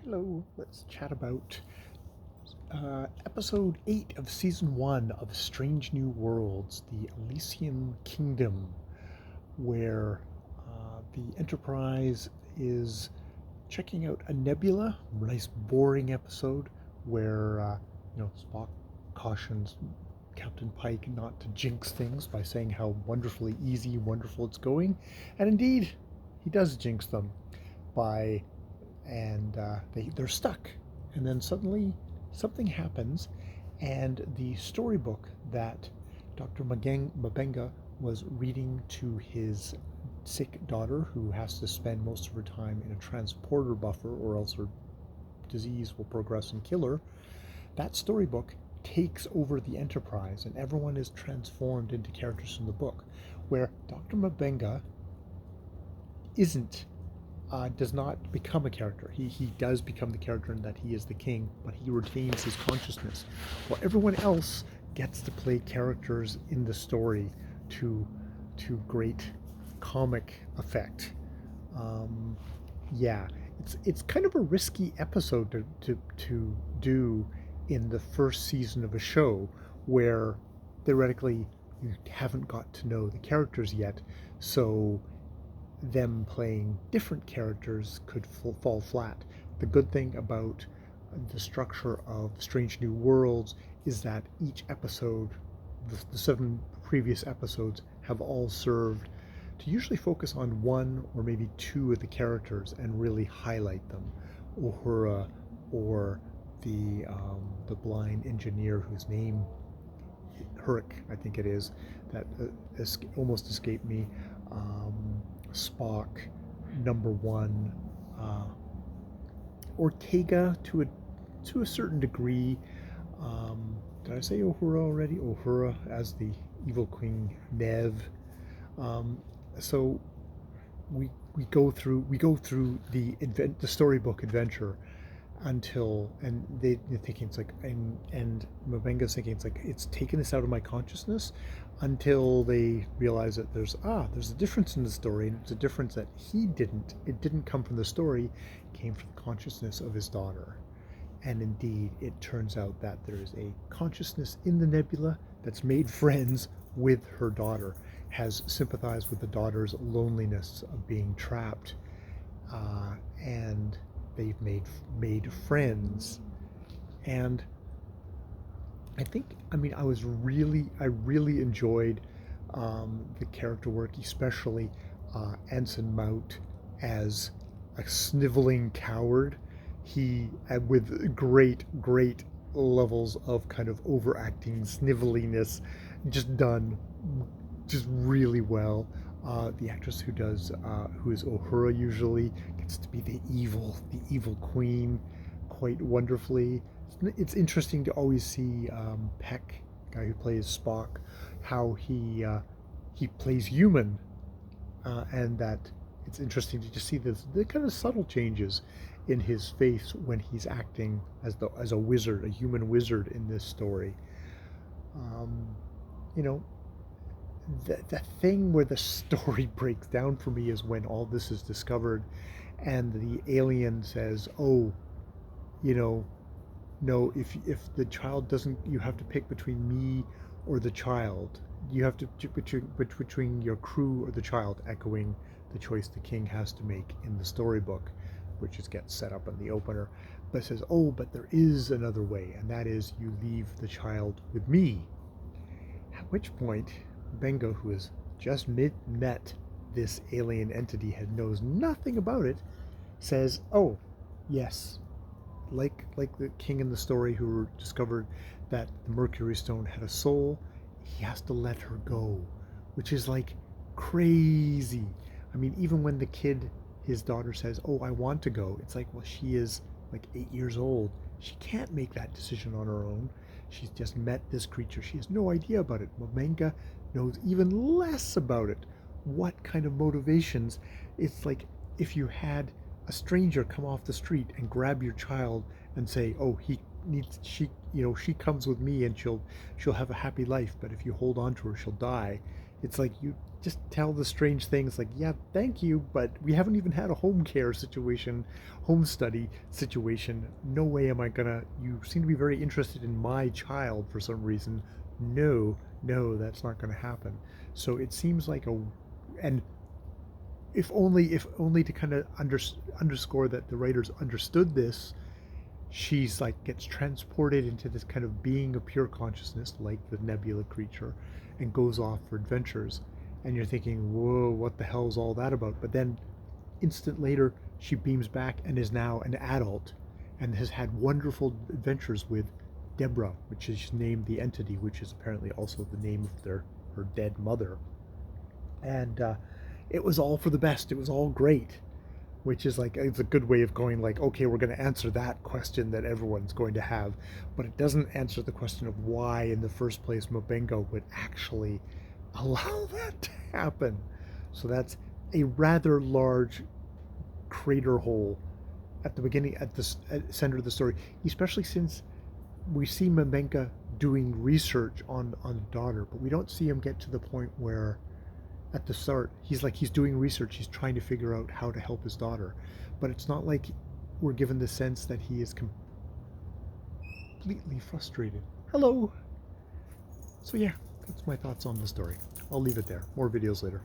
Hello, let's chat about episode 8 of season 1 of Strange New Worlds, the Elysian Kingdom, where the Enterprise is checking out a nebula. Nice, boring episode where Spock cautions Captain Pike not to jinx things by saying how wonderfully easy, wonderful it's going, and indeed, he does jinx them by and they're stuck. And then suddenly something happens, and the storybook that Dr. Mabenga was reading to his sick daughter, who has to spend most of her time in a transporter buffer or else her disease will progress and kill her, that storybook takes over the Enterprise, and everyone is transformed into characters from the book, where Dr. Mabenga isn't does not become a character. He does become the character in that he is the king, but he retains his consciousness. While everyone else gets to play characters in the story to great comic effect. Yeah, it's kind of a risky episode to do in the first season of a show where theoretically you haven't got to know the characters yet, so them playing different characters could fall flat. The good thing about the structure of Strange New Worlds is that each episode, the 7 previous episodes, have all served to usually focus on 1 or maybe 2 of the characters and really highlight them. Uhura, or the blind engineer whose name Hurrick, I think it is, that almost escaped me. Spock, number 1, Ortega to a certain degree. Did I say Uhura already? Uhura as the evil Queen Nev. So we go through the storybook adventure until, and they're thinking it's like, and Mabenga's thinking it's like, it's taken this out of my consciousness, until they realize that there's a difference in the story, and it's a difference that it didn't come from the story, it came from the consciousness of his daughter. And indeed, it turns out that there is a consciousness in the nebula that's made friends with her daughter, has sympathized with the daughter's loneliness of being trapped, and they've made friends. And I really enjoyed the character work, especially Anson Mount as a sniveling coward. He, with great levels of kind of overacting sniveliness, done just really well. The actress who is Uhura usually gets to be the evil queen quite wonderfully. It's interesting to always see Peck, the guy who plays Spock, how he plays human, and that it's interesting to just see the kind of subtle changes in his face when he's acting as a wizard, a human wizard in this story. You know, the thing where the story breaks down for me is when all this is discovered, and the alien says, "Oh, no, if the child doesn't, you have to pick between me or the child. You have to between your crew or the child," echoing the choice the king has to make in the storybook, which gets set up in the opener. But it says, "Oh, but there is another way, and that is you leave the child with me." At which point, Benga, who has just met this alien entity, knows nothing about it, says, "Oh, yes." Like the king in the story who discovered that the Mercury Stone had a soul, he has to let her go, which is like crazy. I mean, even when his daughter says, "Oh, I want to go," it's like, well, she is like 8 years old. She can't make that decision on her own. She's just met this creature. She has no idea about it. Momenga knows even less about it. What kind of motivations? It's like if you had a stranger come off the street and grab your child and say, "Oh, she comes with me and she'll have a happy life, but if you hold on to her, she'll die." It's like, you just tell the strange things like, yeah, thank you, but we haven't even had a home care situation, home study situation. No way am I gonna, you seem to be very interested in my child for some reason. No, no, that's not gonna happen. So it seems like a, and if only to kind of underscore that the writers understood this, she's like gets transported into this kind of being of pure consciousness like the nebula creature and goes off for adventures, and you're thinking, whoa, what the hell's all that about? But then instant later she beams back and is now an adult and has had wonderful adventures with Deborah, which is named the entity, which is apparently also the name of her dead mother. And it was all for the best, it was all great, which is like, it's a good way of going like, okay, we're going to answer that question that everyone's going to have, but it doesn't answer the question of why in the first place Mabengo would actually allow that to happen. So that's a rather large crater hole at the beginning, at the center of the story, especially since we see Mabenga doing research on the daughter, but we don't see him get to the point where at the start he's doing research, he's trying to figure out how to help his daughter, but it's not like we're given the sense that he is completely frustrated. Hello. So yeah, that's my thoughts on the story. I'll leave it there. More videos later.